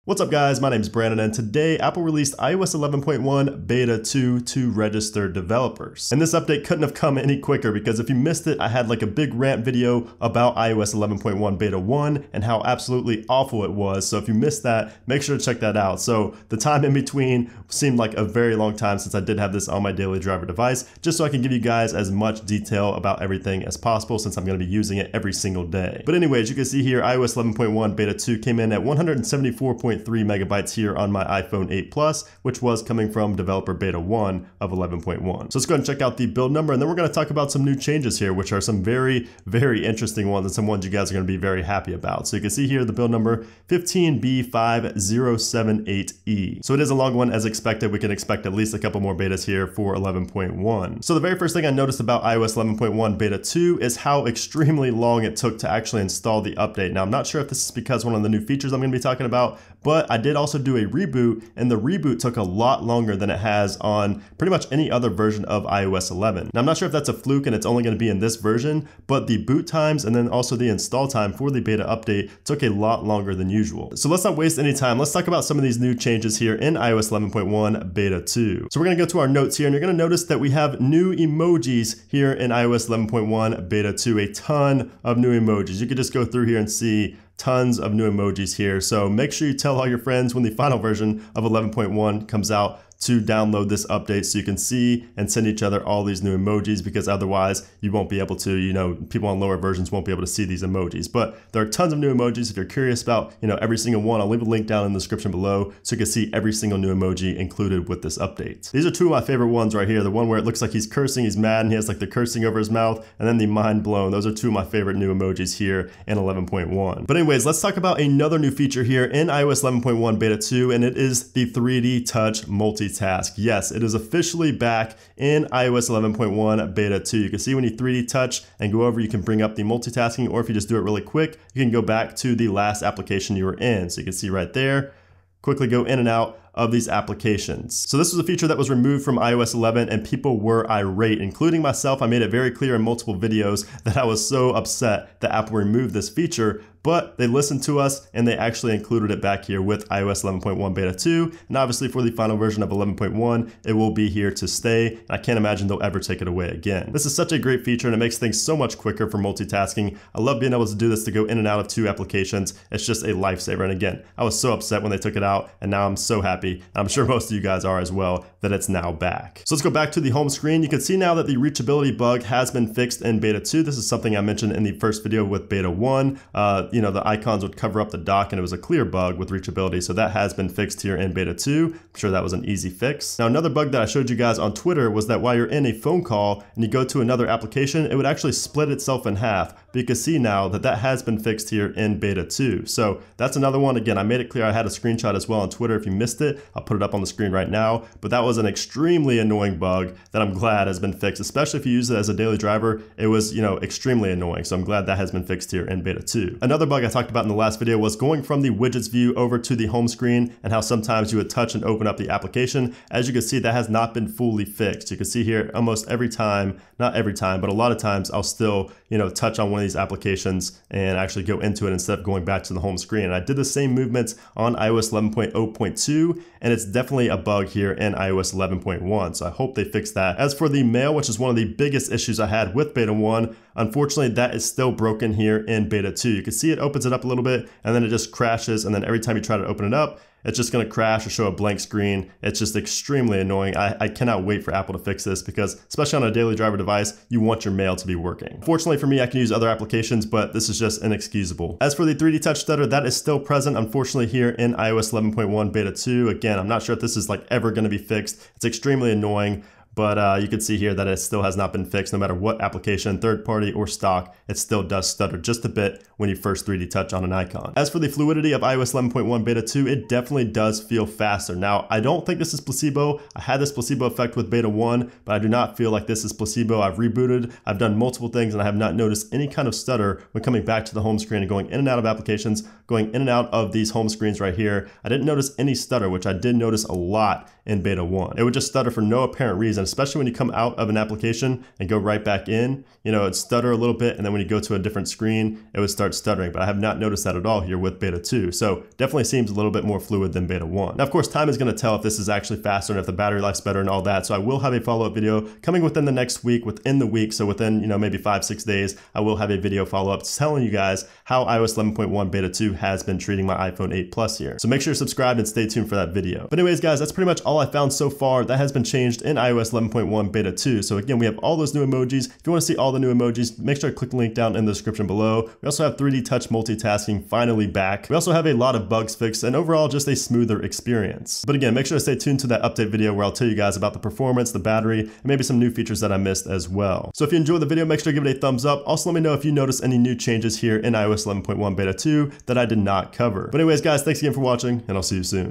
What's up guys, my name is Brandon and today Apple released iOS 11.1 Beta 2 to registered developers. And this update couldn't have come any quicker because if you missed it, I had like a big rant video about iOS 11.1 Beta 1 and how absolutely awful it was. So if you missed that, make sure to check that out. So the time in between seemed like a very long time since I did have this on my daily driver device, just so I can give you guys as much detail about everything as possible since I'm going to be using it every single day. But anyways, you can see here iOS 11.1 Beta 2 came in at 174.3 megabytes here on my iPhone 8 Plus, which was coming from developer beta 1 of 11.1. So let's go ahead and check out the build number, and then we're going to talk about some new changes here, which are some very, very interesting ones and some ones you guys are going to be very happy about. So you can see here the build number 15B5078E. So it is a long one as expected. We can expect at least a couple more betas here for 11.1. So the very first thing I noticed about iOS 11.1 Beta 2 is how extremely long it took to actually install the update. Now I'm not sure if this is because one of the new features I'm going to be talking about, but I did also do a reboot, and the reboot took a lot longer than it has on pretty much any other version of iOS 11. Now I'm not sure if that's a fluke and it's only going to be in this version, but the boot times and then also the install time for the beta update took a lot longer than usual. So let's not waste any time. Let's talk about some of these new changes here in iOS 11.1 Beta 2. So we're going to go to our notes here, and you're going to notice that we have new emojis here in iOS 11.1 Beta 2, a ton of new emojis. You could just go through here and see tons of new emojis here. So make sure you tell all your friends when the final version of 11.1 comes out to download this update so you can see and send each other all these new emojis, because otherwise you won't be able to, people on lower versions won't be able to see these emojis. But there are tons of new emojis. If you're curious about, every single one, I'll leave a link down in the description below so you can see every single new emoji included with this update. These are two of my favorite ones right here. The one where it looks like he's cursing, he's mad, and he has like the cursing over his mouth, and then the mind blown. Those are two of my favorite new emojis here in 11.1. But anyways, let's talk about another new feature here in iOS 11.1 Beta 2, and it is the 3D Touch multitask. Yes, it is officially back in iOS 11.1 Beta 2. You can see when you 3D touch and go over, you can bring up the multitasking, or if you just do it really quick, you can go back to the last application you were in. So you can see right there, quickly go in and out of these applications. So this was a feature that was removed from iOS 11 and people were irate, including myself. I made it very clear in multiple videos that I was so upset that Apple removed this feature, but they listened to us and they actually included it back here with iOS 11.1 Beta 2. And obviously for the final version of 11.1, it will be here to stay. And I can't imagine they'll ever take it away again. This is such a great feature and it makes things so much quicker for multitasking. I love being able to do this, to go in and out of two applications. It's just a lifesaver. And again, I was so upset when they took it out, and now I'm so happy, and I'm sure most of you guys are as well, that it's now back. So let's go back to the home screen. You can see now that the reachability bug has been fixed in Beta 2. This is something I mentioned in the first video with Beta 1. The icons would cover up the dock and it was a clear bug with reachability. So that has been fixed here in Beta 2. I'm sure that was an easy fix. Now another bug that I showed you guys on Twitter was that while you're in a phone call and you go to another application, it would actually split itself in half. But you can see now that that has been fixed here in Beta 2. So that's another one. Again, I made it clear. I had a screenshot as well on Twitter. If you missed it, I'll put it up on the screen right now. But that was an extremely annoying bug that I'm glad has been fixed, especially if you use it as a daily driver. It was, extremely annoying. So I'm glad that has been fixed here in Beta 2. Another bug I talked about in the last video was going from the widgets view over to the home screen, and how sometimes you would touch and open up the application. As you can see, that has not been fully fixed. You can see here almost every time, not every time, but a lot of times I'll still, touch on one of these applications and actually go into it instead of going back to the home screen. And I did the same movements on iOS 11.0.2, and it's definitely a bug here in iOS 11.1. So I hope they fix that. As for the mail, which is one of the biggest issues I had with Beta 1, unfortunately that is still broken here in Beta 2. You can see it opens it up a little bit and then it just crashes, and then every time you try to open it up, it's just going to crash or show a blank screen. It's just extremely annoying. I cannot wait for Apple to fix this, because especially on a daily driver device, you want your mail to be working. Fortunately for me, I can use other applications, but this is just inexcusable. As for the 3D touch stutter, that is still present, unfortunately, here in iOS 11.1 Beta 2. Again, I'm not sure if this is ever going to be fixed. It's extremely annoying. But you can see here that it still has not been fixed. No matter what application, third party or stock, it still does stutter just a bit when you first 3D touch on an icon. As for the fluidity of iOS 11.1 Beta 2, it definitely does feel faster. Now, I don't think this is placebo. I had this placebo effect with Beta 1, but I do not feel like this is placebo. I've rebooted, I've done multiple things, and I have not noticed any kind of stutter when coming back to the home screen and going in and out of applications, going in and out of these home screens right here. I didn't notice any stutter, which I did notice a lot in Beta 1. It would just stutter for no apparent reason, especially when you come out of an application and go right back in, you know, it'd stutter a little bit, and then when you go to a different screen, it would start stuttering, but I have not noticed that at all here with beta 2. So definitely seems a little bit more fluid than beta 1. Now, of course, time is going to tell if this is actually faster and if the battery life's better and all that. So I will have a follow-up video coming within the next week, within the week. So within, you know, maybe 5-6 days, I will have a video follow-up telling you guys how iOS 11.1 beta 2 has been treating my iPhone 8 Plus here. So make sure you're subscribed and stay tuned for that video. But anyways, guys, that's pretty much all I found so far that has been changed in iOS 11.1 beta 2. So again, we have all those new emojis. If you want to see all the new emojis, make sure to click the link down in the description below. We also have 3D touch multitasking finally back. We also have a lot of bugs fixed and overall just a smoother experience. But again, make sure to stay tuned to that update video where I'll tell you guys about the performance, the battery, and maybe some new features that I missed as well. So if you enjoyed the video, make sure to give it a thumbs up. Also, let me know if you noticed any new changes here in iOS 11.1 beta 2 that I did not cover. But anyways, guys, thanks again for watching, and I'll see you soon.